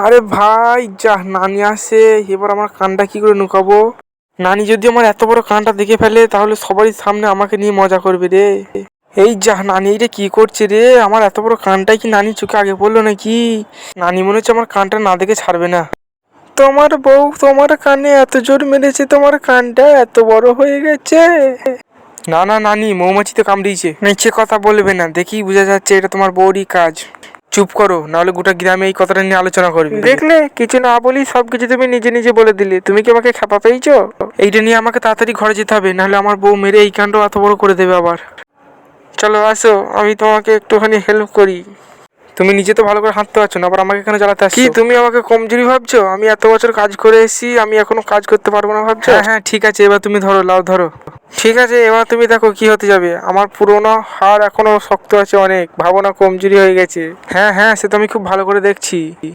আরে ভাই যা নানি আসে, এবার আমার কানটা কি করে নুকাবো। নানি যদি আমার এত বড় কানটা দেখে ফেলে তাহলে সবারই সামনে আমাকে নিয়ে মজা করবে রে। এই যা নানি রে কি করছে রে, আমার এত বড় কানটাই কি নানি চোখে আগে পড়লো নাকি। নানি মনে হচ্ছে আমার কানটা না দেখে ছাড়বে না। তোমার বউ তোমার কানে এত জোর মেরেছে, তোমার কানটা এত বড় হয়ে গেছে। না না নানি, মৌমাছি তো কামড়িয়েছে। মিথ্যে কথা বলবে না, দেখেই বোঝা যাচ্ছে এটা তোমার বউরই কাজ। চুপ করো, নাহলে গোটা গ্রামে এই কথাটা নিয়ে আলোচনা করবে। দেখলে কিছু না বলি সবকিছু তুমি নিজে নিজে বলে দিলে। তুমি কি আমাকে খেপা পেয়েছো? এইটা নিয়ে আমাকে তাড়াতাড়ি ঘরে যেতে হবে, নাহলে আমার বউ মেরে এই কাণ্ড এত বড় করে দেবে আবার। চলো আসো, আমি তোমাকে একটুখানি হেল্প করি। তুমি নিজে তো ভালো করে হাঁটতে পারছো না, আবার আমাকে এখানে জ্বালাতে আসছো। কি তুমি আমাকে কমজোরি ভাবছো? আমি এত বছর কাজ করে এসেছি, আমি এখনো কাজ করতে পারবো না ভাবছো? হ্যাঁ হ্যাঁ ঠিক আছে, এবার তুমি ধরো, লাও ধরো। ঠিক আছে, এবার তুমি দেখো কি হতে যাবে। আমার পুরোনো হাড় এখনো শক্ত আছে অনেক, ভাবো না কমজোরি হয়ে গেছে। হ্যাঁ হ্যাঁ, সে তো আমি খুব ভালো করে দেখছি।